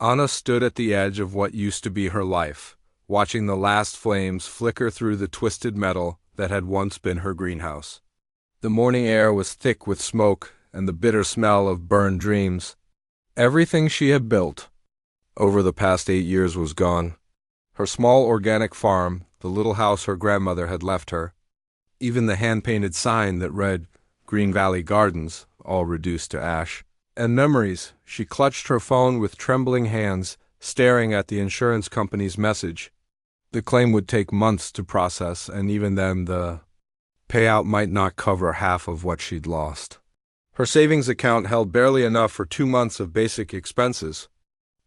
Anna stood at the edge of what used to be her life, watching the last flames flicker through the twisted metal that had once been her greenhouse. The morning air was thick with smoke and the bitter smell of burned dreams. Everything she had built over the past 8 years was gone. Her small organic farm, the little house her grandmother had left her, even the hand-painted sign that read Green Valley Gardens, all reduced to ash. And memories. She clutched her phone with trembling hands, staring at the insurance company's message. The claim would take months to process, and even then the payout might not cover half of what she'd lost. Her savings account held barely enough for 2 months of basic expenses.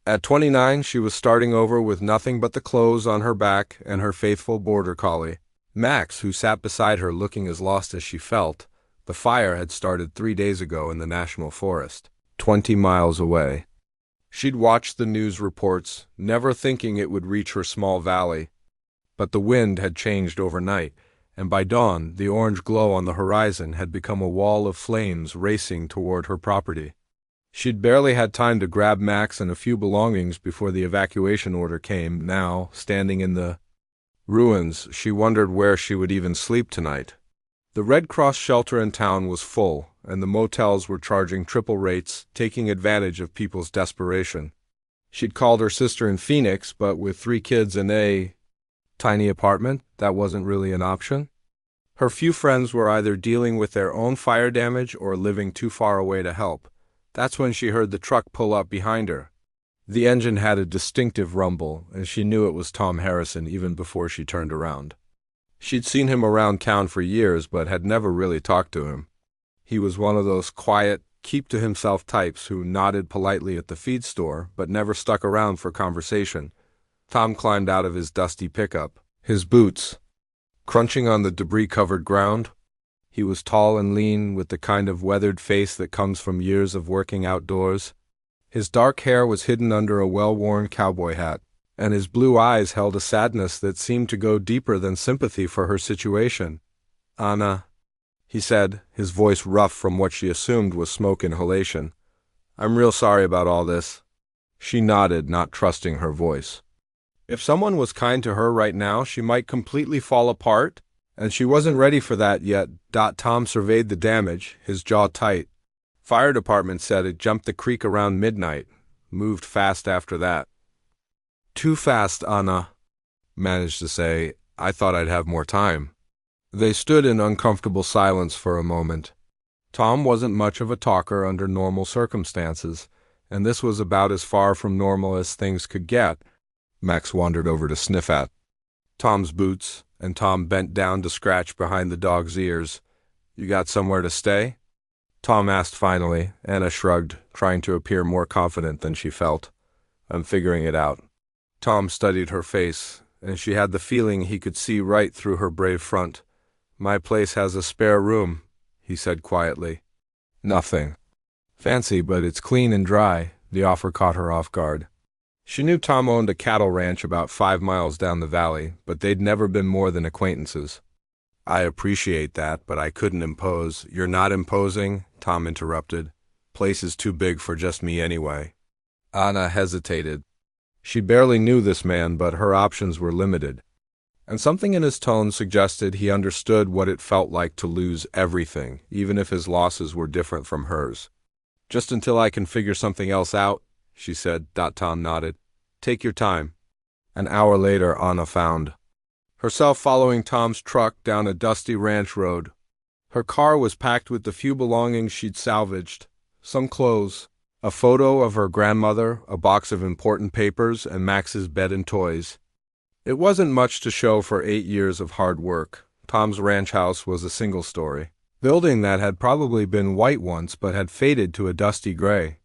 At 29, she was starting over with nothing but the clothes on her back and her faithful border collie, Max, who sat beside her looking as lost as she felt. The fire had started 3 days ago in the national forest, 20 miles away. She'd watched the news reports, never thinking it would reach her small valley. But the wind had changed overnight, and by dawn, the orange glow on the horizon had become a wall of flames racing toward her property. She'd barely had time to grab Max and a few belongings before the evacuation order came. Now, standing in the ruins, she wondered where she would even sleep tonight. The Red Cross shelter in town was full, and the motels were charging triple rates, taking advantage of people's desperation. She'd called her sister in Phoenix, but with 3 kids and a tiny apartment, that wasn't really an option. Her few friends were either dealing with their own fire damage or living too far away to help. That's when she heard the truck pull up behind her. The engine had a distinctive rumble, and she knew it was Tom Harrison even before she turned around. She'd seen him around town for years, but had never really talked to him. He was one of those quiet, keep-to-himself types who nodded politely at the feed store, but never stuck around for conversation. Tom climbed out of his dusty pickup, his boots crunching on the debris-covered ground. He was tall and lean, with the kind of weathered face that comes from years of working outdoors. His dark hair was hidden under a well-worn cowboy hat, and his blue eyes held a sadness that seemed to go deeper than sympathy for her situation. "Anna," he said, his voice rough from what she assumed was smoke inhalation. "I'm real sorry about all this." She nodded, not trusting her voice. If someone was kind to her right now, she might completely fall apart, and she wasn't ready for that yet. Tom surveyed the damage, his jaw tight. Fire department said it jumped the creek around midnight, moved fast after that. "Too fast," Anna managed to say. "I thought I'd have more time." They stood in uncomfortable silence for a moment. Tom wasn't much of a talker under normal circumstances, and this was about as far from normal as things could get. Max wandered over to sniff at Tom's boots, and Tom bent down to scratch behind the dog's ears. "You got somewhere to stay?" Tom asked finally. Anna shrugged, trying to appear more confident than she felt. "I'm figuring it out." Tom studied her face, and she had the feeling he could see right through her brave front. "My place has a spare room," he said quietly. "Nothing fancy, but it's clean and dry." The offer caught her off guard. She knew Tom owned a cattle ranch about 5 miles down the valley, but they'd never been more than acquaintances. "I appreciate that, but I couldn't impose." "You're not imposing," Tom interrupted. "Place is too big for just me anyway." Anna hesitated. She barely knew this man, but her options were limited. And something in his tone suggested he understood what it felt like to lose everything, even if his losses were different from hers. "Just until I can figure something else out," she said. Tom nodded. "Take your time." An hour later, Anna found herself following Tom's truck down a dusty ranch road. Her car was packed with the few belongings she'd salvaged, some clothes, a photo of her grandmother, a box of important papers, and Max's bed and toys. It wasn't much to show for 8 years of hard work. Tom's ranch house was a single-story building that had probably been white once but had faded to a dusty gray.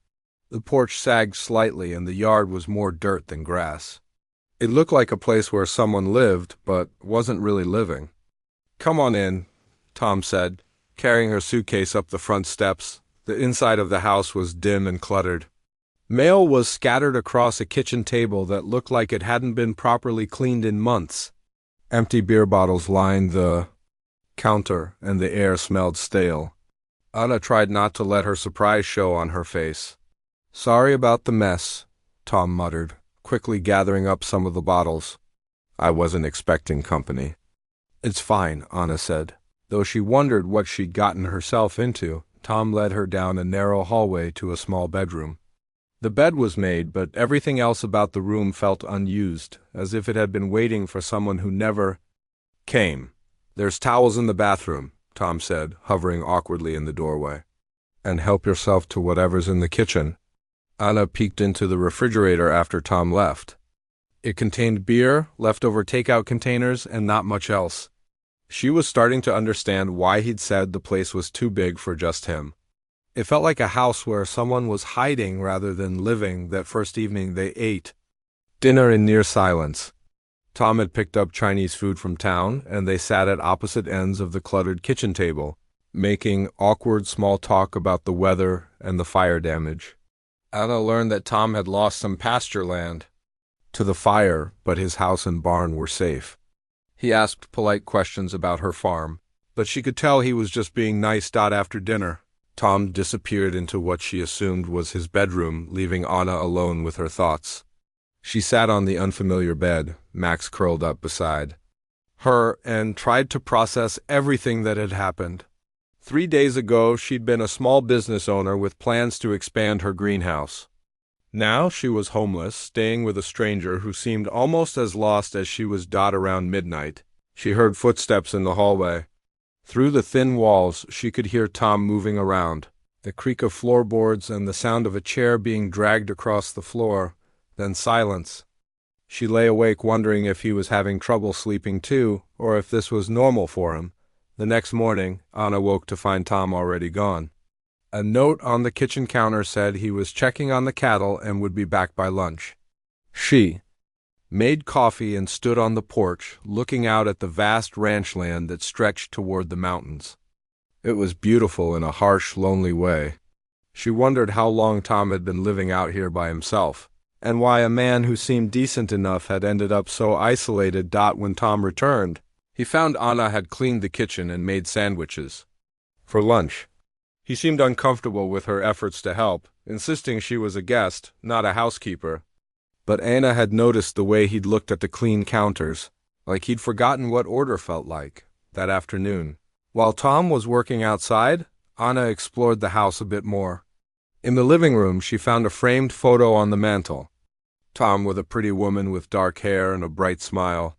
The porch sagged slightly, and the yard was more dirt than grass. It looked like a place where someone lived, but wasn't really living. "Come on in," Tom said, carrying her suitcase up the front steps. The inside of the house was dim and cluttered. Mail was scattered across a kitchen table that looked like it hadn't been properly cleaned in months. Empty beer bottles lined the counter, and the air smelled stale. Anna tried not to let her surprise show on her face. "Sorry about the mess," Tom muttered, quickly gathering up some of the bottles. I wasn't expecting company. It's fine, Anna said. Though she wondered what she'd gotten herself into, Tom led her down a narrow hallway to a small bedroom. The bed was made, but everything else about the room felt unused, as if it had been waiting for someone who never came. There's towels in the bathroom, Tom said, hovering awkwardly in the doorway. And help yourself to whatever's in the kitchen. Anna peeked into the refrigerator after Tom left. It contained beer, leftover takeout containers, and not much else. She was starting to understand why he'd said the place was too big for just him. It felt like a house where someone was hiding rather than living. That first evening they ate dinner in near silence. Tom had picked up Chinese food from town, and they sat at opposite ends of the cluttered kitchen table, making awkward small talk about the weather and the fire damage. Anna learned that Tom had lost some pasture land to the fire, but his house and barn were safe. He asked polite questions about her farm, but she could tell he was just being nice. After dinner, Tom disappeared into what she assumed was his bedroom, leaving Anna alone with her thoughts. She sat on the unfamiliar bed, Max curled up beside her, and tried to process everything that had happened. 3 days ago, she'd been a small business owner with plans to expand her greenhouse. Now she was homeless, staying with a stranger who seemed almost as lost as she was. Around midnight, she heard footsteps in the hallway. Through the thin walls, she could hear Tom moving around, the creak of floorboards and the sound of a chair being dragged across the floor, then silence. She lay awake wondering if he was having trouble sleeping too, or if this was normal for him. The next morning, Anna woke to find Tom already gone. A note on the kitchen counter said he was checking on the cattle and would be back by lunch. She made coffee and stood on the porch, looking out at the vast ranch land that stretched toward the mountains. It was beautiful in a harsh, lonely way. She wondered how long Tom had been living out here by himself, and why a man who seemed decent enough had ended up so isolated. When Tom returned, he found Anna had cleaned the kitchen and made sandwiches for lunch. He seemed uncomfortable with her efforts to help, insisting she was a guest, not a housekeeper. But Anna had noticed the way he'd looked at the clean counters, like he'd forgotten what order felt like, that afternoon. While Tom was working outside, Anna explored the house a bit more. In the living room, she found a framed photo on the mantel. Tom with a pretty woman with dark hair and a bright smile.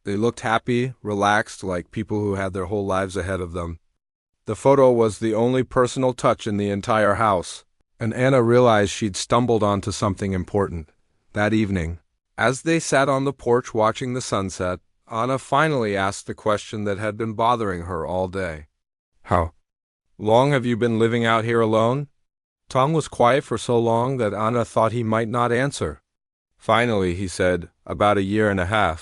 They looked happy, relaxed, like people who had their whole lives ahead of them. The photo was the only personal touch in the entire house, and Anna realized she'd stumbled onto something important. That evening, as they sat on the porch watching the sunset, Anna finally asked the question that had been bothering her all day. How long have you been living out here alone? Tom was quiet for so long that Anna thought he might not answer. Finally, he said, about 1.5 years.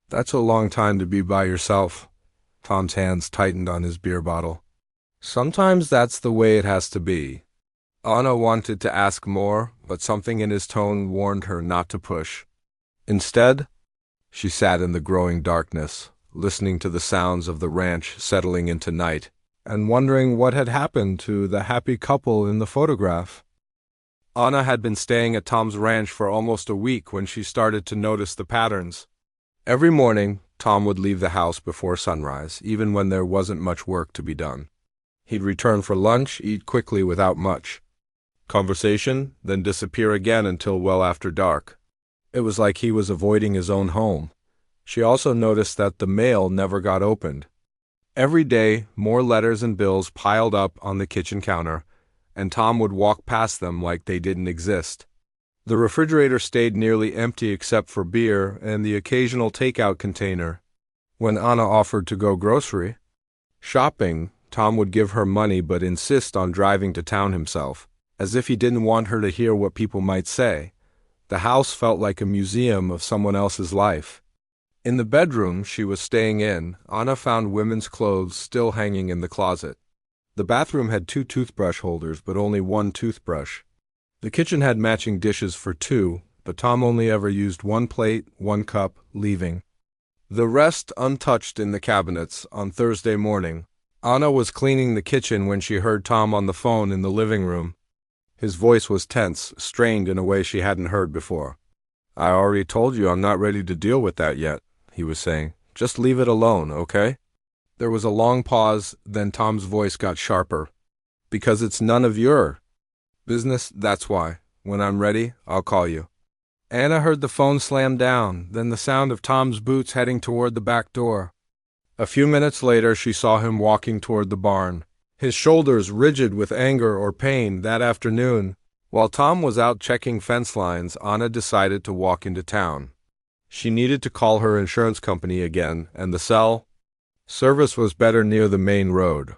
That's a long time to be by yourself. Tom's hands tightened on his beer bottle. Sometimes that's the way it has to be. Anna wanted to ask more, but something in his tone warned her not to push. Instead, she sat in the growing darkness, listening to the sounds of the ranch settling into night, and wondering what had happened to the happy couple in the photograph. Anna had been staying at Tom's ranch for almost a week when she started to notice the patterns. Every morning, Tom would leave the house before sunrise, even when there wasn't much work to be done. He'd return for lunch, eat quickly without much conversation, then disappear again until well after dark. It was like he was avoiding his own home. She also noticed that the mail never got opened. Every day, more letters and bills piled up on the kitchen counter, and Tom would walk past them like they didn't exist. The refrigerator stayed nearly empty except for beer and the occasional takeout container. When Anna offered to go grocery shopping, Tom would give her money but insist on driving to town himself, as if he didn't want her to hear what people might say. The house felt like a museum of someone else's life. In the bedroom she was staying in, Anna found women's clothes still hanging in the closet. The bathroom had 2 toothbrush holders but only 1 toothbrush. The kitchen had matching dishes for 2, but Tom only ever used 1 plate, 1 cup, leaving the rest untouched in the cabinets. On Thursday morning, Anna was cleaning the kitchen when she heard Tom on the phone in the living room. His voice was tense, strained in a way she hadn't heard before. "I already told you I'm not ready to deal with that yet," he was saying. "Just leave it alone, okay?" There was a long pause, then Tom's voice got sharper. "Because it's none of your business, that's why. When I'm ready, I'll call you." Anna heard the phone slam down, then the sound of Tom's boots heading toward the back door. A few minutes later, she saw him walking toward the barn, his shoulders rigid with anger or pain. That afternoon, while Tom was out checking fence lines, Anna decided to walk into town. She needed to call her insurance company again, and the cell service was better near the main road.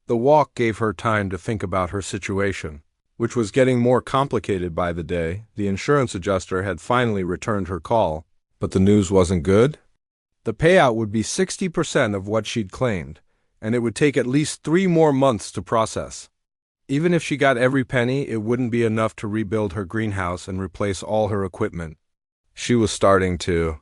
The walk gave her time to think about her situation, which was getting more complicated by the day. The insurance adjuster had finally returned her call, but the news wasn't good. The payout would be 60% of what she'd claimed, and it would take at least 3 more months to process. Even if she got every penny, it wouldn't be enough to rebuild her greenhouse and replace all her equipment. She was starting to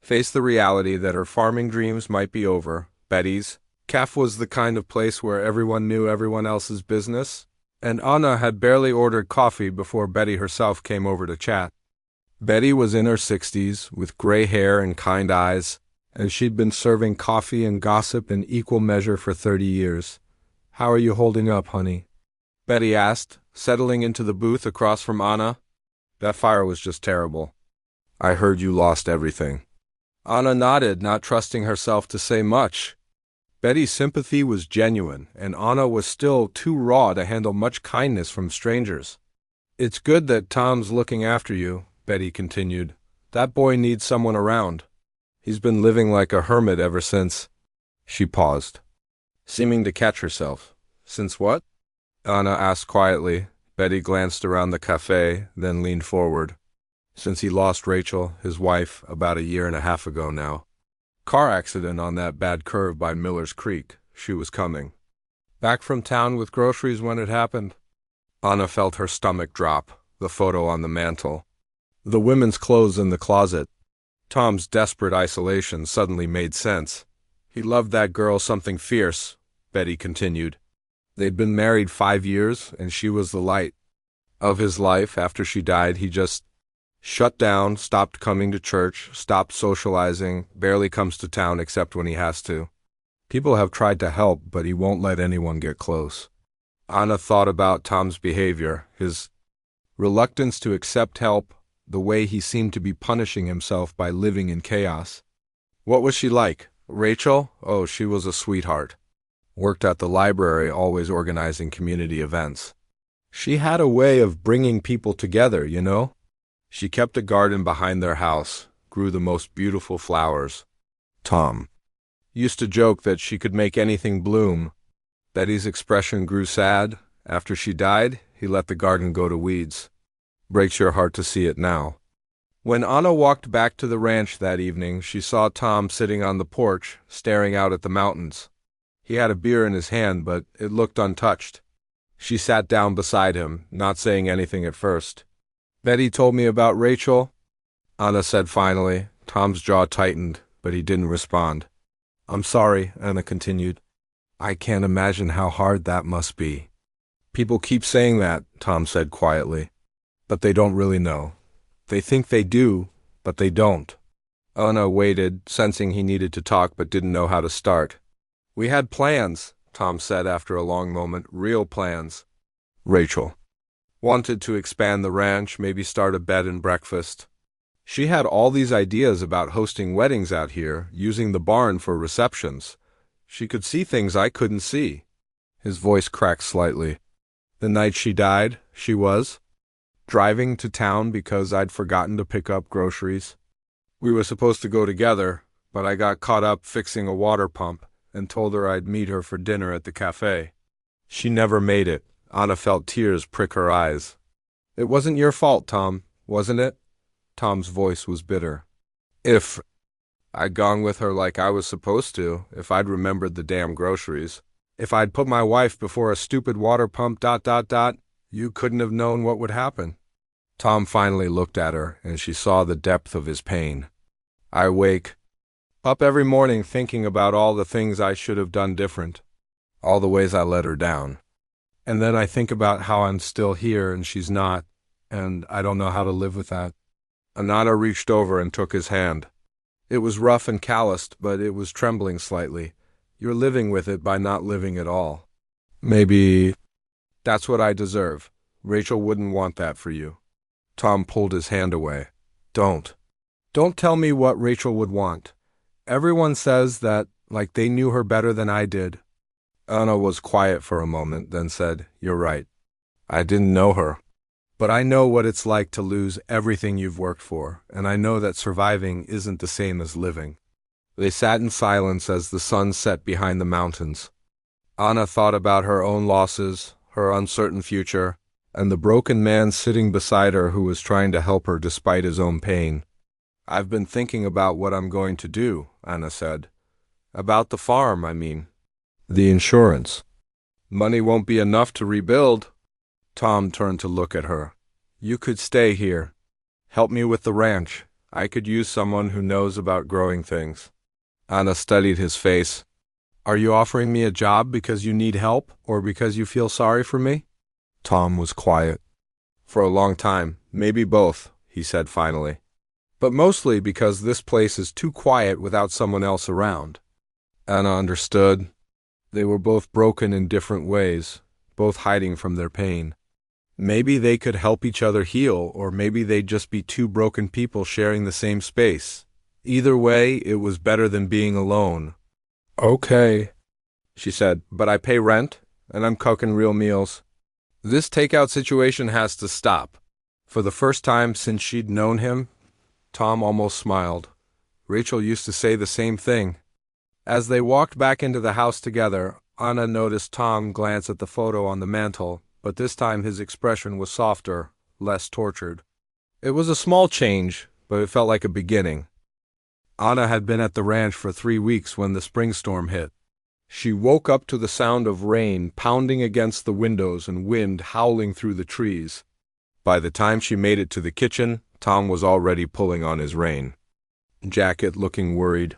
face the reality that her farming dreams might be over. Betty's cafe was the kind of place where everyone knew everyone else's business, and Anna had barely ordered coffee before Betty herself came over to chat. Betty was in her 60s, with gray hair and kind eyes, and she'd been serving coffee and gossip in equal measure for 30 years. "How are you holding up, honey?" Betty asked, settling into the booth across from Anna. "That fire was just terrible. I heard you lost everything." Anna nodded, not trusting herself to say much. Betty's sympathy was genuine, and Anna was still too raw to handle much kindness from strangers. "It's good that Tom's looking after you," Betty continued. "That boy needs someone around. He's been living like a hermit ever since." She paused, seeming to catch herself. "Since what?" Anna asked quietly. Betty glanced around the cafe, then leaned forward. "Since he lost Rachel, his wife, about 1.5 years ago now. Car accident on that bad curve by Miller's Creek. She was coming back from town with groceries when it happened." Anna felt her stomach drop, the photo on the mantel, the women's clothes in the closet. Tom's desperate isolation suddenly made sense. "He loved that girl something fierce," Betty continued. "They'd been married 5 years, and she was the light of his life. After she died, he just shut down, stopped coming to church, stopped socializing, barely comes to town except when he has to. People have tried to help, but he won't let anyone get close." Anna thought about Tom's behavior, his reluctance to accept help, the way he seemed to be punishing himself by living in chaos. What was she like? Rachel? Oh, she was a sweetheart. Worked at the library, always organizing community events. She had a way of bringing people together, you know? She kept a garden behind their house, grew the most beautiful flowers. Tom used to joke that she could make anything bloom. Betty's expression grew sad. After she died, he let the garden go to weeds. Breaks your heart to see it now. When Anna walked back to the ranch that evening, she saw Tom sitting on the porch, staring out at the mountains. He had a beer in his hand, but it looked untouched. She sat down beside him, not saying anything at first. "Betty told me about Rachel," Anna said finally. Tom's jaw tightened, but he didn't respond. "I'm sorry," Anna continued. "I can't imagine how hard that must be." "People keep saying that," Tom said quietly. "But they don't really know. They think they do, but they don't." Anna waited, sensing he needed to talk but didn't know how to start. "We had plans," Tom said after a long moment. "Real plans. Rachel wanted to expand the ranch, maybe start a bed and breakfast. She had all these ideas about hosting weddings out here, using the barn for receptions. She could see things I couldn't see." His voice cracked slightly. "The night she died, she was driving to town because I'd forgotten to pick up groceries. We were supposed to go together, but I got caught up fixing a water pump and told her I'd meet her for dinner at the cafe. She never made it." Anna felt tears prick her eyes. "It wasn't your fault, Tom, wasn't it?" Tom's voice was bitter. "If I'd gone with her like I was supposed to, if I'd remembered the damn groceries, if I'd put my wife before a stupid water pump, you couldn't have known what would happen." Tom finally looked at her, and she saw the depth of his pain. "I wake up every morning thinking about all the things I should have done different, all the ways I let her down." And then I think about how I'm still here and she's not, and I don't know how to live with that. Anana reached over and took his hand. It was rough and calloused, but it was trembling slightly. You're living with it by not living at all. Maybe that's what I deserve. Rachel wouldn't want that for you. Tom pulled his hand away. Don't. Don't tell me what Rachel would want. Everyone says that, like they knew her better than I did. Anna was quiet for a moment, then said, You're right. I didn't know her. But I know what it's like to lose everything you've worked for, and I know that surviving isn't the same as living. They sat in silence as the sun set behind the mountains. Anna thought about her own losses, her uncertain future, and the broken man sitting beside her who was trying to help her despite his own pain. I've been thinking about what I'm going to do, Anna said. About the farm, I mean. The insurance. Money won't be enough to rebuild. Tom turned to look at her. You could stay here. Help me with the ranch. I could use someone who knows about growing things. Anna studied his face. Are you offering me a job because you need help or because you feel sorry for me? Tom was quiet. For a long time, maybe both, he said finally. But mostly because this place is too quiet without someone else around. Anna understood. They were both broken in different ways, both hiding from their pain. Maybe they could help each other heal, or maybe they'd just be two broken people sharing the same space. Either way, it was better than being alone. Okay, she said, but I pay rent, and I'm cooking real meals. This takeout situation has to stop. For the first time since she'd known him, Tom almost smiled. Rachel used to say the same thing. As they walked back into the house together, Anna noticed Tom glance at the photo on the mantel, but this time his expression was softer, less tortured. It was a small change, but it felt like a beginning. Anna had been at the ranch for 3 weeks when the spring storm hit. She woke up to the sound of rain pounding against the windows and wind howling through the trees. By the time she made it to the kitchen, Tom was already pulling on his rain jacket, looking worried.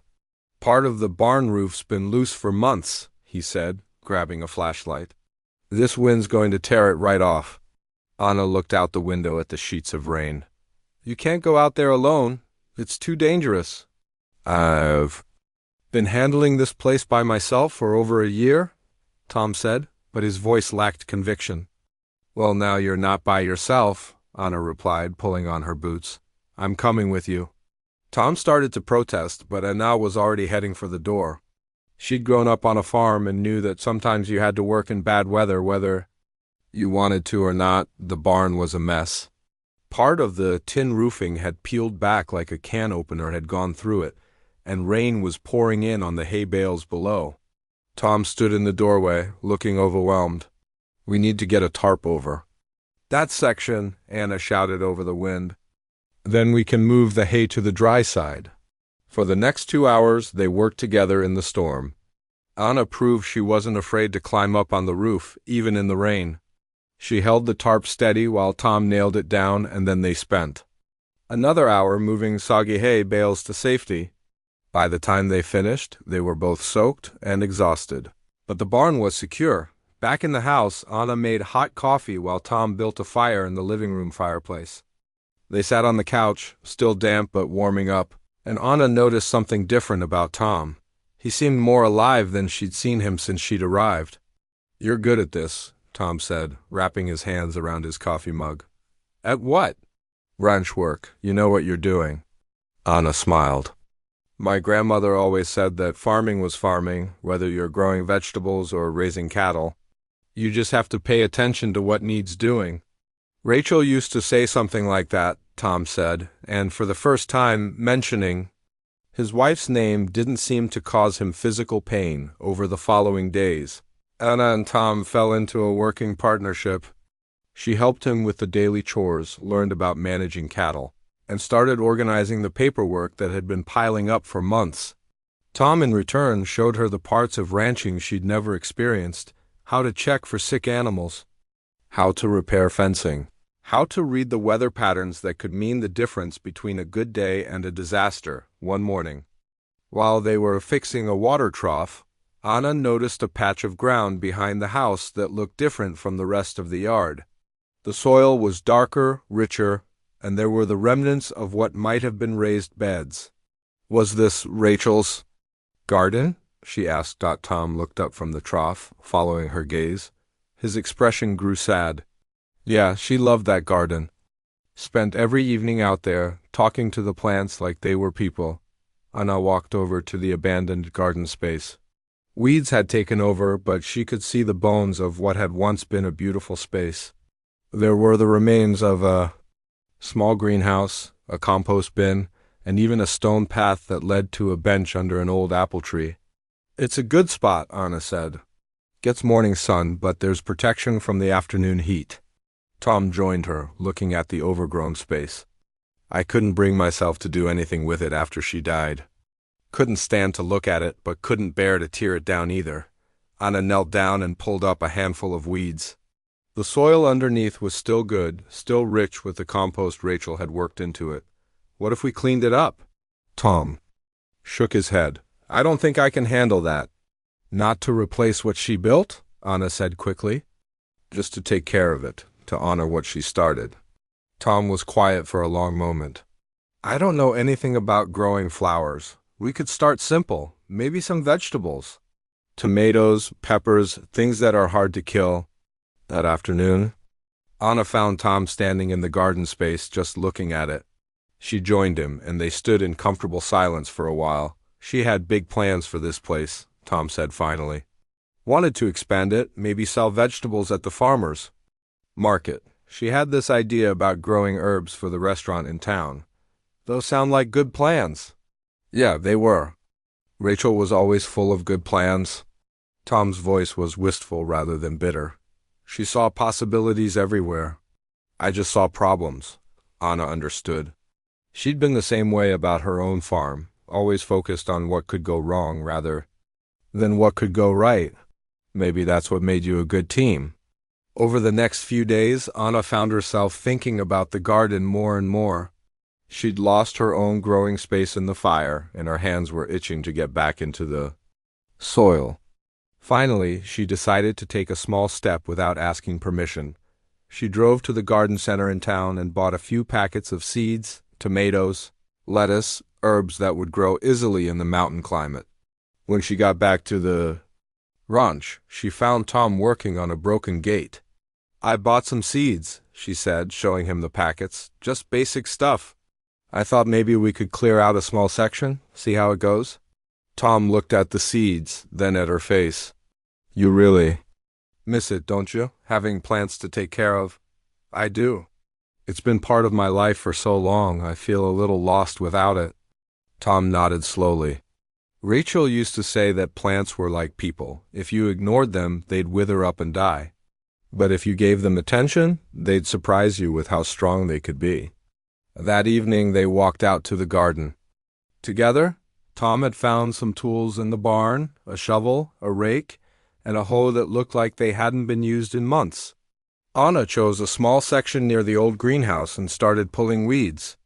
Part of the barn roof's been loose for months, he said, grabbing a flashlight. This wind's going to tear it right off. Anna looked out the window at the sheets of rain. You can't go out there alone. It's too dangerous. I've been handling this place by myself for over a year, Tom said, but his voice lacked conviction. Well, now you're not by yourself, Anna replied, pulling on her boots. I'm coming with you. Tom started to protest, but Anna was already heading for the door. She'd grown up on a farm and knew that sometimes you had to work in bad weather, whether you wanted to or not. The barn was a mess. Part of the tin roofing had peeled back like a can opener had gone through it, and rain was pouring in on the hay bales below. Tom stood in the doorway, looking overwhelmed. We need to get a tarp over. That section, Anna shouted over the wind. Then we can move the hay to the dry side. For the next 2 hours, they worked together in the storm. Anna proved she wasn't afraid to climb up on the roof, even in the rain. She held the tarp steady while Tom nailed it down, and then they spent another hour moving soggy hay bales to safety. By the time they finished, they were both soaked and exhausted. But the barn was secure. Back in the house, Anna made hot coffee while Tom built a fire in the living room fireplace. They sat on the couch, still damp but warming up, and Anna noticed something different about Tom. He seemed more alive than she'd seen him since she'd arrived. You're good at this, Tom said, wrapping his hands around his coffee mug. At what? Ranch work. You know what you're doing. Anna smiled. My grandmother always said that farming was farming, whether you're growing vegetables or raising cattle. You just have to pay attention to what needs doing. Rachel used to say something like that, Tom said, and for the first time mentioning his wife's name didn't seem to cause him physical pain over the following days. Anna and Tom fell into a working partnership. She helped him with the daily chores, learned about managing cattle, and started organizing the paperwork that had been piling up for months. Tom, in return, showed her the parts of ranching she'd never experienced, how to check for sick animals, how to repair fencing, how to read the weather patterns that could mean the difference between a good day and a disaster. One morning, while they were fixing a water trough, Anna noticed a patch of ground behind the house that looked different from the rest of the yard. The soil was darker, richer, and there were the remnants of what might have been raised beds. Was this Rachel's garden? She asked. Tom looked up from the trough, following her gaze. His expression grew sad. Yeah, she loved that garden. Spent every evening out there, talking to the plants like they were people. Anna walked over to the abandoned garden space. Weeds had taken over, but she could see the bones of what had once been a beautiful space. There were the remains of a small greenhouse, a compost bin, and even a stone path that led to a bench under an old apple tree. It's a good spot, Anna said. Gets morning sun, but there's protection from the afternoon heat. Tom joined her, looking at the overgrown space. I couldn't bring myself to do anything with it after she died. Couldn't stand to look at it, but couldn't bear to tear it down either. Anna knelt down and pulled up a handful of weeds. The soil underneath was still good, still rich with the compost Rachel had worked into it. What if we cleaned it up? Tom shook his head. I don't think I can handle that. Not to replace what she built? Anna said quickly. Just to take care of it, to honor what she started. Tom was quiet for a long moment. I don't know anything about growing flowers. We could start simple, maybe some vegetables. Tomatoes, peppers, things that are hard to kill. That afternoon, Anna found Tom standing in the garden space just looking at it. She joined him, and they stood in comfortable silence for a while. She had big plans for this place, Tom said finally. Wanted to expand it, maybe sell vegetables at the farmer's market. She had this idea about growing herbs for the restaurant in town. Those sound like good plans. Yeah, they were. Rachel was always full of good plans. Tom's voice was wistful rather than bitter. She saw possibilities everywhere. I just saw problems. Anna understood. She'd been the same way about her own farm, always focused on what could go wrong rather than what could go right. Maybe that's what made you a good team. Over the next few days, Anna found herself thinking about the garden more and more. She'd lost her own growing space in the fire, and her hands were itching to get back into the soil. Finally, she decided to take a small step without asking permission. She drove to the garden center in town and bought a few packets of seeds, tomatoes, lettuce, herbs that would grow easily in the mountain climate. When she got back to the ranch, she found Tom working on a broken gate. I bought some seeds, she said, showing him the packets. Just basic stuff. I thought maybe we could clear out a small section, see how it goes. Tom looked at the seeds, then at her face. You really miss it, don't you? Having plants to take care of? I do. It's been part of my life for so long, I feel a little lost without it. Tom nodded slowly. Rachel used to say that plants were like people. If you ignored them, they'd wither up and die. But if you gave them attention, they'd surprise you with how strong they could be. That evening they walked out to the garden. Together, Tom had found some tools in the barn, a shovel, a rake, and a hoe that looked like they hadn't been used in months. Anna chose a small section near the old greenhouse and started pulling weeds.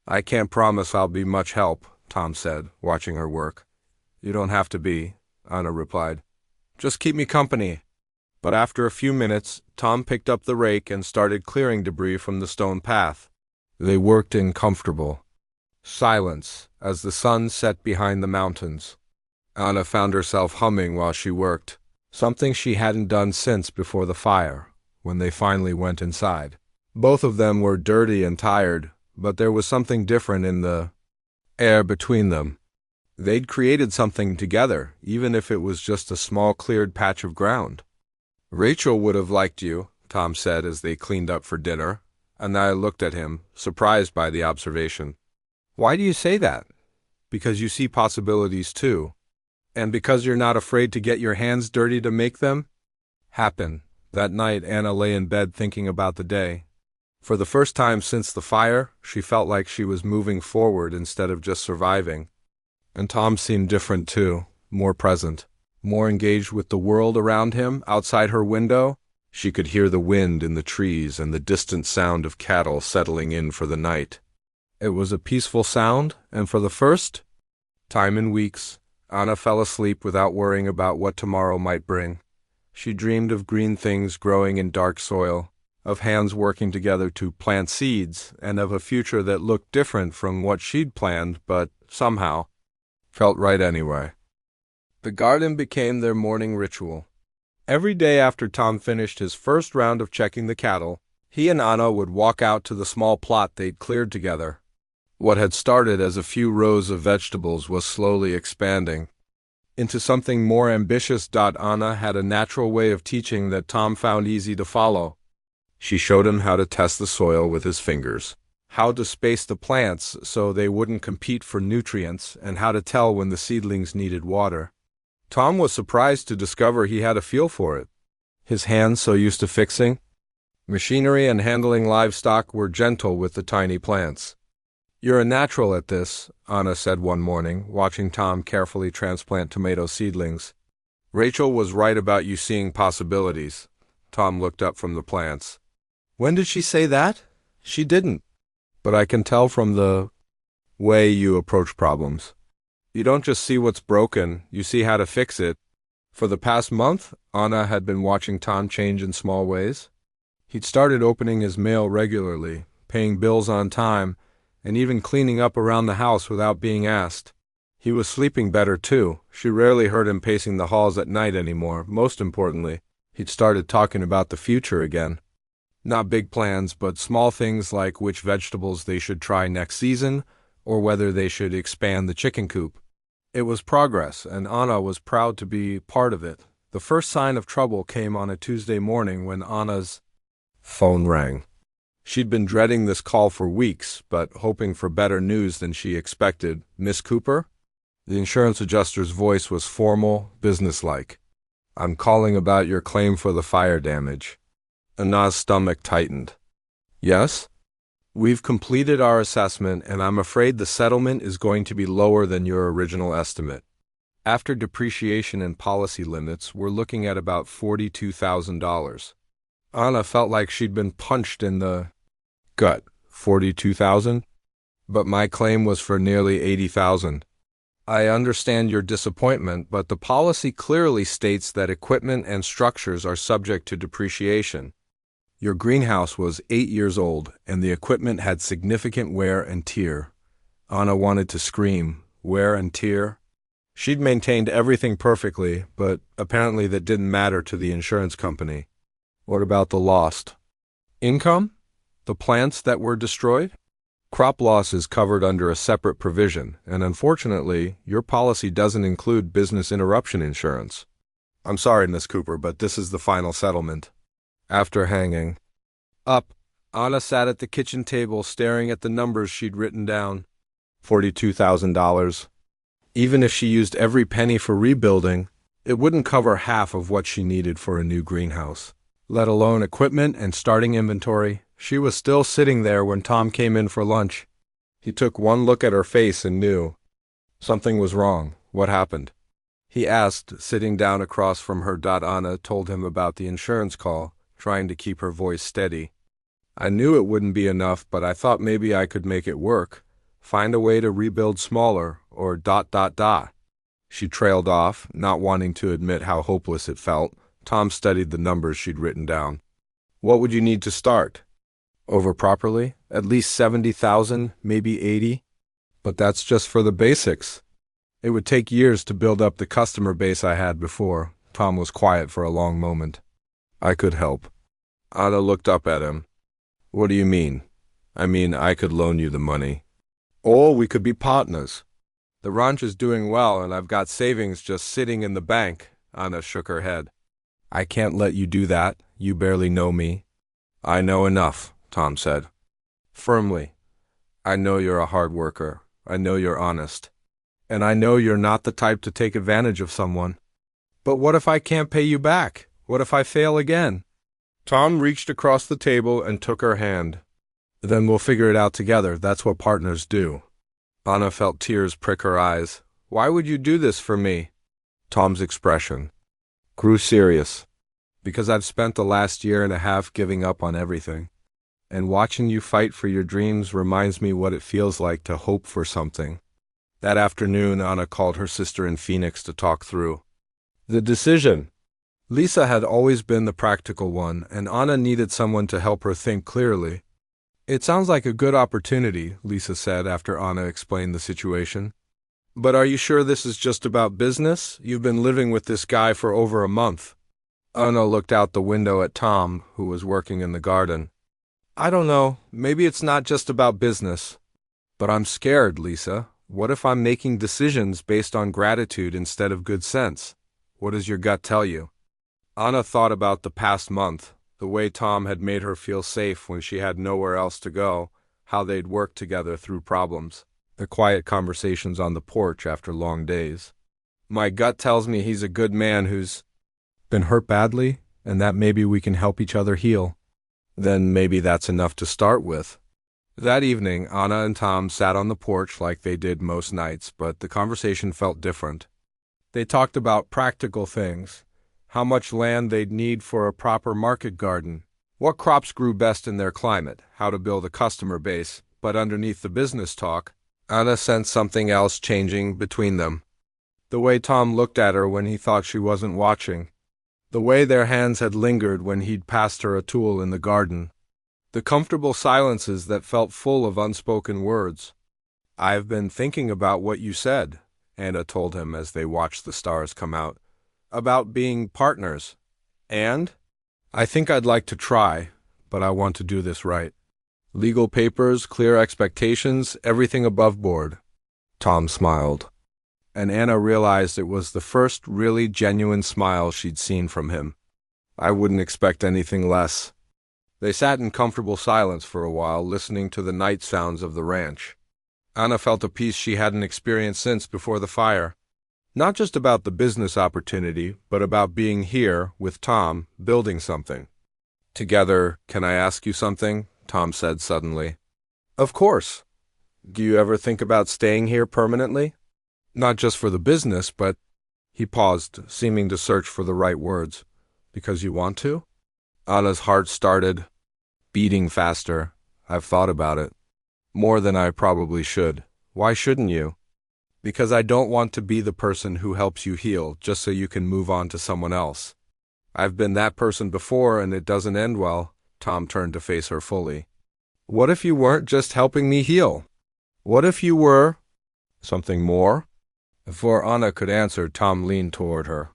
I can't promise I'll be much help, Tom said, watching her work. You don't have to be, Anna replied. Just keep me company. But after a few minutes, Tom picked up the rake and started clearing debris from the stone path. They worked in comfortable silence as the sun set behind the mountains. Anna found herself humming while she worked, something she hadn't done since before the fire, when they finally went inside. Both of them were dirty and tired, but there was something different in the air between them. They'd created something together, even if it was just a small cleared patch of ground. Rachel would have liked you, Tom said as they cleaned up for dinner, and I looked at him, surprised by the observation. Why do you say that? Because you see possibilities too. And because you're not afraid to get your hands dirty to make them happen. That night Anna lay in bed thinking about the day. For the first time since the fire, she felt like she was moving forward instead of just surviving. And Tom seemed different too, more present, more engaged with the world around him. Outside her window, she could hear the wind in the trees and the distant sound of cattle settling in for the night. It was a peaceful sound, and for the first time in weeks, Anna fell asleep without worrying about what tomorrow might bring. She dreamed of green things growing in dark soil, of hands working together to plant seeds, and of a future that looked different from what she'd planned, but somehow felt right anyway. The garden became their morning ritual. Every day after Tom finished his first round of checking the cattle, he and Anna would walk out to the small plot they'd cleared together. What had started as a few rows of vegetables was slowly expanding into something more ambitious. Anna had a natural way of teaching that Tom found easy to follow. She showed him how to test the soil with his fingers, how to space the plants so they wouldn't compete for nutrients, and how to tell when the seedlings needed water. Tom was surprised to discover he had a feel for it. His hands, so used to fixing machinery and handling livestock, were gentle with the tiny plants. "You're a natural at this," Anna said one morning, watching Tom carefully transplant tomato seedlings. "Rachel was right about you seeing possibilities." Tom looked up from the plants. "When did she say that?" "She didn't. But I can tell from the way you approach problems. You don't just see what's broken, you see how to fix it." For the past month, Anna had been watching Tom change in small ways. He'd started opening his mail regularly, paying bills on time, and even cleaning up around the house without being asked. He was sleeping better, too. She rarely heard him pacing the halls at night anymore. Most importantly, he'd started talking about the future again. Not big plans, but small things like which vegetables they should try next season, or whether they should expand the chicken coop. It was progress, and Anna was proud to be part of it. The first sign of trouble came on a Tuesday morning when Anna's phone rang. She'd been dreading this call for weeks, but hoping for better news than she expected. "Miss Cooper?" The insurance adjuster's voice was formal, businesslike. "I'm calling about your claim for the fire damage." Anna's stomach tightened. "Yes?" "We've completed our assessment, and I'm afraid the settlement is going to be lower than your original estimate. After depreciation and policy limits, we're looking at about $42,000. Anna felt like she'd been punched in the gut. $42,000? But my claim was for nearly $80,000. "I understand your disappointment, but the policy clearly states that equipment and structures are subject to depreciation. Your greenhouse was 8 years old, and the equipment had significant wear and tear." Anna wanted to scream. Wear and tear? She'd maintained everything perfectly, but apparently that didn't matter to the insurance company. "What about the lost income? The plants that were destroyed?" "Crop loss is covered under a separate provision, and unfortunately, your policy doesn't include business interruption insurance." "I'm sorry, Miss Cooper, but this is the final settlement." After hanging up, Anna sat at the kitchen table staring at the numbers she'd written down. $42,000. Even if she used every penny for rebuilding, it wouldn't cover half of what she needed for a new greenhouse, let alone equipment and starting inventory. She was still sitting there when Tom came in for lunch. He took one look at her face and knew something was wrong. "What happened?" he asked, sitting down across from her. Anna told him about the insurance call, trying to keep her voice steady. "I knew it wouldn't be enough, but I thought maybe I could make it work. Find a way to rebuild smaller, or ... She trailed off, not wanting to admit how hopeless it felt. Tom studied the numbers she'd written down. "What would you need to start?" "Over properly? At least 70,000, maybe 80. But that's just for the basics. It would take years to build up the customer base I had before." Tom was quiet for a long moment. "I could help." Anna looked up at him. "What do you mean?" "I mean, I could loan you the money. Or we could be partners. The ranch is doing well, and I've got savings just sitting in the bank." Anna shook her head. "I can't let you do that. You barely know me." "I know enough," Tom said firmly. "I know you're a hard worker. I know you're honest. And I know you're not the type to take advantage of someone. But what if I can't pay you back? What if I fail again?" Tom reached across the table and took her hand. "Then we'll figure it out together. That's what partners do." Anna felt tears prick her eyes. "Why would you do this for me?" Tom's expression grew serious. "Because I've spent the last year and a half giving up on everything. And watching you fight for your dreams reminds me what it feels like to hope for something. That afternoon, Anna called her sister in Phoenix to talk through the decision. Lisa had always been the practical one, and Anna needed someone to help her think clearly. "It sounds like a good opportunity," Lisa said after Anna explained the situation. "But are you sure this is just about business? You've been living with this guy for over a month." Anna looked out the window at Tom, who was working in the garden. "I don't know. Maybe it's not just about business. But I'm scared, Lisa. What if I'm making decisions based on gratitude instead of good sense? What does your gut tell you?" Anna thought about the past month, the way Tom had made her feel safe when she had nowhere else to go, how they'd worked together through problems, the quiet conversations on the porch after long days. "My gut tells me he's a good man who's been hurt badly, and that maybe we can help each other heal." Then maybe that's enough to start with. That evening, Anna and Tom sat on the porch like they did most nights, but the conversation felt different. They talked about practical things. How much land they'd need for a proper market garden, what crops grew best in their climate, how to build a customer base. But underneath the business talk, Anna sensed something else changing between them. The way Tom looked at her when he thought she wasn't watching. The way their hands had lingered when he'd passed her a tool in the garden. The comfortable silences that felt full of unspoken words. "I've been thinking about what you said," Anna told him as they watched the stars come out. "About being partners. And I think I'd like to try, but I want to do this right. Legal papers, clear expectations, everything above board." Tom smiled, and Anna realized it was the first really genuine smile she'd seen from him. "I wouldn't expect anything less." They sat in comfortable silence for a while, listening to the night sounds of the ranch. Anna felt a peace she hadn't experienced since before the fire. Not just about the business opportunity, but about being here, with Tom, building something. "Together, can I ask you something?" Tom said suddenly. "Of course. Do you ever think about staying here permanently? Not just for the business, but—" He paused, seeming to search for the right words. "Because you want to?" Anna's heart started beating faster. "I've thought about it. More than I probably should. Why shouldn't you?" "Because I don't want to be the person who helps you heal just so you can move on to someone else. I've been that person before and it doesn't end well." Tom turned to face her fully. "What if you weren't just helping me heal? What if you were something more?" Before Anna could answer, Tom leaned toward her.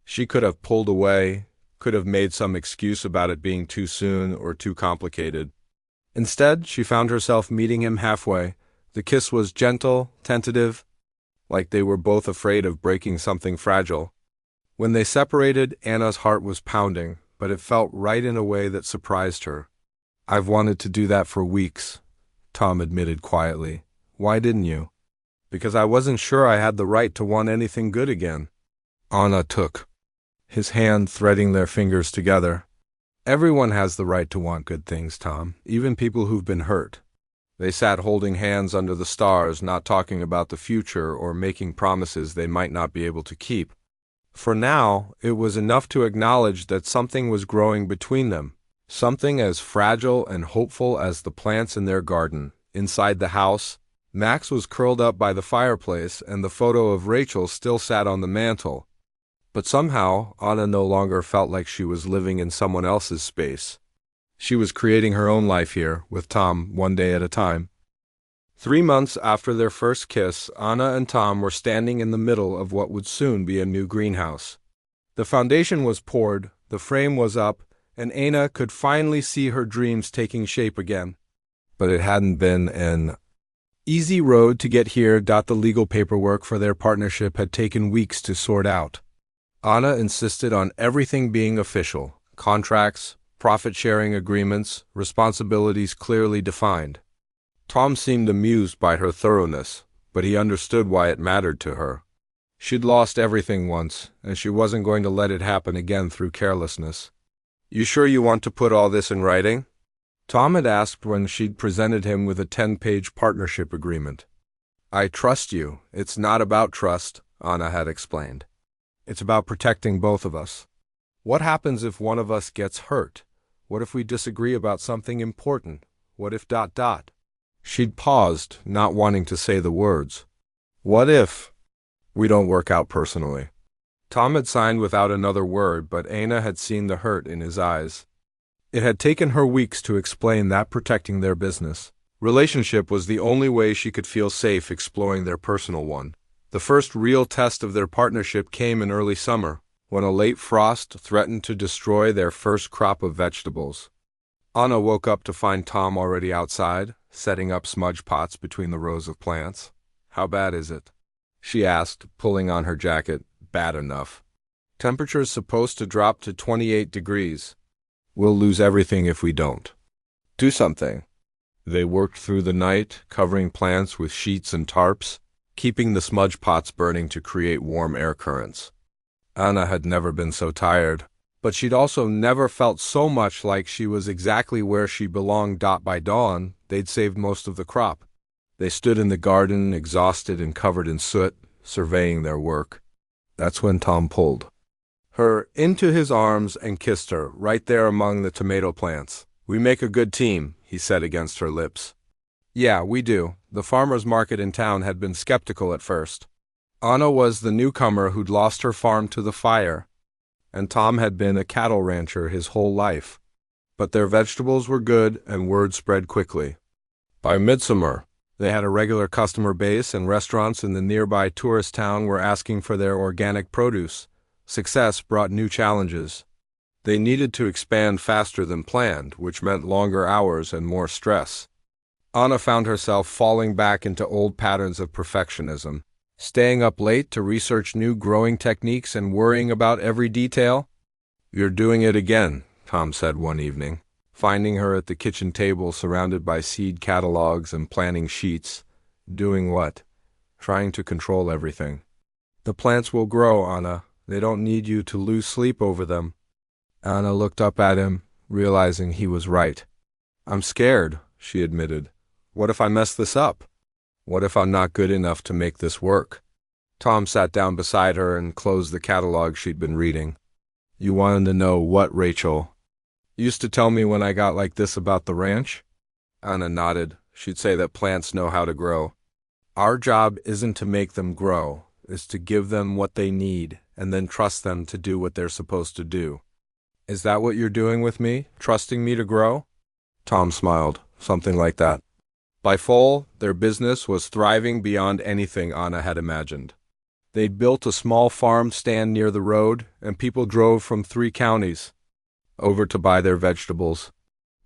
She could have pulled away, could have made some excuse about it being too soon or too complicated. Instead, she found herself meeting him halfway. The kiss was gentle, tentative, like they were both afraid of breaking something fragile. When they separated, Anna's heart was pounding, but it felt right in a way that surprised her. "I've wanted to do that for weeks," Tom admitted quietly. "Why didn't you?" "Because I wasn't sure I had the right to want anything good again." Anna took his hand, threading their fingers together. "Everyone has the right to want good things, Tom, even people who've been hurt." They sat holding hands under the stars, not talking about the future or making promises they might not be able to keep. For now, it was enough to acknowledge that something was growing between them, something as fragile and hopeful as the plants in their garden. Inside the house, Max was curled up by the fireplace, and the photo of Rachel still sat on the mantel. But somehow, Anna no longer felt like she was living in someone else's space. She was creating her own life here, with Tom, one day at a time. 3 months after their first kiss, Anna and Tom were standing in the middle of what would soon be a new greenhouse. The foundation was poured, the frame was up, and Anna could finally see her dreams taking shape again. But it hadn't been an easy road to get here. The legal paperwork for their partnership had taken weeks to sort out. Anna insisted on everything being official: contracts, profit-sharing agreements, responsibilities clearly defined. Tom seemed amused by her thoroughness, but he understood why it mattered to her. She'd lost everything once, and she wasn't going to let it happen again through carelessness. "You sure you want to put all this in writing?" Tom had asked when she'd presented him with a 10-page partnership agreement. "I trust you. It's not about trust," Anna had explained. "It's about protecting both of us. What happens if one of us gets hurt? What if we disagree about something important? What if ... She'd paused, not wanting to say the words. What if we don't work out personally? Tom had signed without another word, but Anna had seen the hurt in his eyes. It had taken her weeks to explain that protecting their business relationship was the only way she could feel safe exploring their personal one. The first real test of their partnership came in early summer, when a late frost threatened to destroy their first crop of vegetables. Anna woke up to find Tom already outside, setting up smudge pots between the rows of plants. "How bad is it?" she asked, pulling on her jacket. "Bad enough. Temperature's supposed to drop to 28 degrees. We'll lose everything if we don't. Do something." They worked through the night, covering plants with sheets and tarps, keeping the smudge pots burning to create warm air currents. Anna had never been so tired, but she'd also never felt so much like she was exactly where she belonged. By dawn, they'd saved most of the crop. They stood in the garden, exhausted and covered in soot, surveying their work. That's when Tom pulled her into his arms and kissed her, right there among the tomato plants. "We make a good team," he said against her lips. "Yeah, we do." The farmer's market in town had been skeptical at first. Anna was the newcomer who'd lost her farm to the fire, and Tom had been a cattle rancher his whole life. But their vegetables were good, and word spread quickly. By midsummer, they had a regular customer base, and restaurants in the nearby tourist town were asking for their organic produce. Success brought new challenges. They needed to expand faster than planned, which meant longer hours and more stress. Anna found herself falling back into old patterns of perfectionism, staying up late to research new growing techniques and worrying about every detail. "You're doing it again," Tom said one evening, finding her at the kitchen table surrounded by seed catalogs and planning sheets. "Doing what?" "Trying to control everything." "The plants will grow, Anna. They don't need you to lose sleep over them." Anna looked up at him, realizing he was right. "I'm scared," she admitted. "What if I mess this up? What if I'm not good enough to make this work?" Tom sat down beside her and closed the catalog she'd been reading. "You wanted to know what, Rachel? Used to tell me when I got like this about the ranch?" Anna nodded. She'd say that plants know how to grow. "Our job isn't to make them grow, it's to give them what they need and then trust them to do what they're supposed to do." "Is that what you're doing with me? Trusting me to grow?" Tom smiled. "Something like that." By fall, their business was thriving beyond anything Anna had imagined. They'd built a small farm stand near the road, and people drove from 3 counties over to buy their vegetables.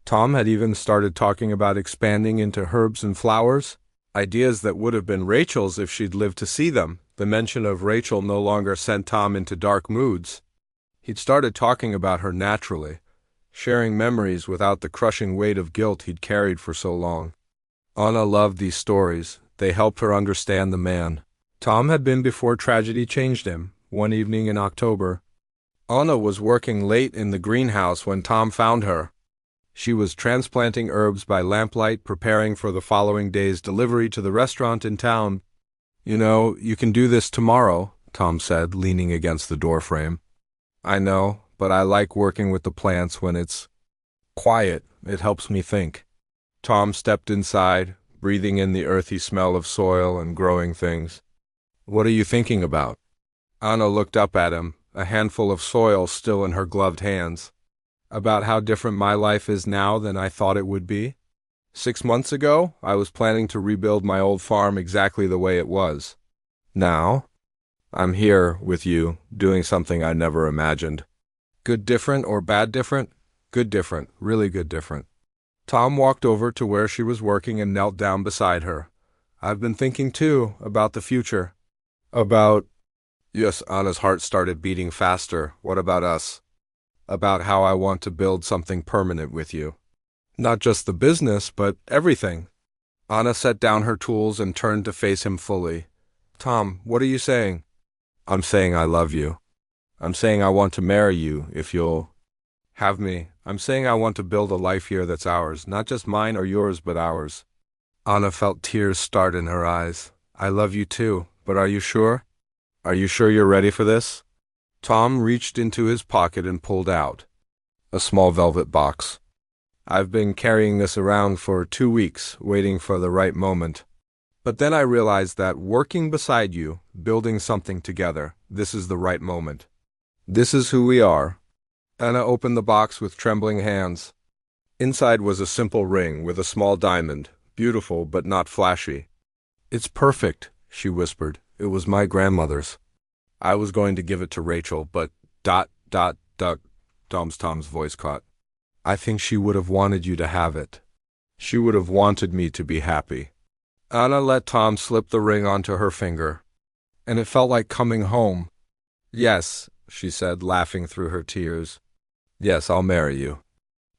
Tom had even started talking about expanding into herbs and flowers, ideas that would have been Rachel's if she'd lived to see them. The mention of Rachel no longer sent Tom into dark moods. He'd started talking about her naturally, sharing memories without the crushing weight of guilt he'd carried for so long. Anna loved these stories. They helped her understand the man Tom had been before tragedy changed him. One evening in October, Anna was working late in the greenhouse when Tom found her. She was transplanting herbs by lamplight, preparing for the following day's delivery to the restaurant in town. "You know, you can do this tomorrow," Tom said, leaning against the doorframe. "I know, but I like working with the plants when it's quiet. It helps me think." Tom stepped inside, breathing in the earthy smell of soil and growing things. "What are you thinking about?" Anna looked up at him, a handful of soil still in her gloved hands. "About how different my life is now than I thought it would be. 6 months ago, I was planning to rebuild my old farm exactly the way it was. Now, I'm here with you, doing something I never imagined." "Good different or bad different?" "Good different, really good different." Tom walked over to where she was working and knelt down beside her. "I've been thinking, too, about the future." "About—" Yes, Anna's heart started beating faster. "What about us?" "About how I want to build something permanent with you. Not just the business, but everything." Anna set down her tools and turned to face him fully. "Tom, what are you saying?" "I'm saying I love you. I'm saying I want to marry you if you'll have me. I'm saying I want to build a life here that's ours, not just mine or yours, but ours." Anna felt tears start in her eyes. "I love you too, but are you sure? Are you sure you're ready for this?" Tom reached into his pocket and pulled out a small velvet box. "I've been carrying this around for 2 weeks, waiting for the right moment. But then I realized that working beside you, building something together, this is the right moment. This is who we are. Anna opened the box with trembling hands. Inside was a simple ring with a small diamond, beautiful but not flashy. It's perfect, she whispered. It was my grandmother's. I was going to give it to Rachel, but Tom's voice caught. I think she would have wanted you to have it. She would have wanted me to be happy. Anna let Tom slip the ring onto her finger, and it felt like coming home. Yes, she said, laughing through her tears. Yes, I'll marry you.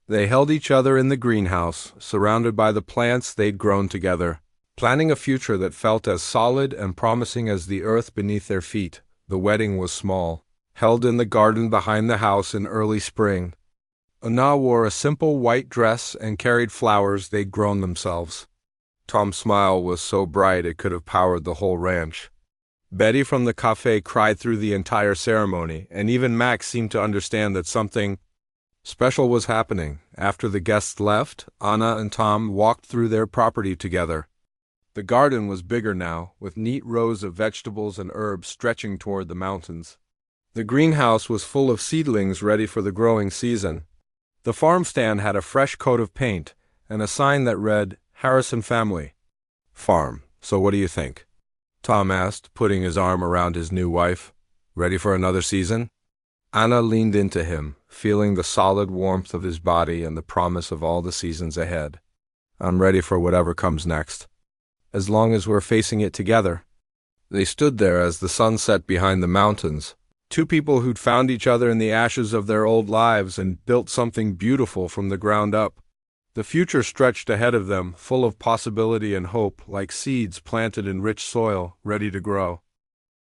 They held each other in the greenhouse, surrounded by the plants they'd grown together, planning a future that felt as solid and promising as the earth beneath their feet. The wedding was small, held in the garden behind the house in early spring. Anna wore a simple white dress and carried flowers they'd grown themselves. Tom's smile was so bright it could have powered the whole ranch. Betty from the cafe cried through the entire ceremony, and even Max seemed to understand that something special was happening. After the guests left, Anna and Tom walked through their property together. The garden was bigger now, with neat rows of vegetables and herbs stretching toward the mountains. The greenhouse was full of seedlings ready for the growing season. The farm stand had a fresh coat of paint and a sign that read, Harrison Family Farm. So what do you think? Tom asked, putting his arm around his new wife. Ready for another season? Anna leaned into him, feeling the solid warmth of his body and the promise of all the seasons ahead. I'm ready for whatever comes next. As long as we're facing it together. They stood there as the sun set behind the mountains. Two people who'd found each other in the ashes of their old lives and built something beautiful from the ground up. The future stretched ahead of them, full of possibility and hope, like seeds planted in rich soil, ready to grow.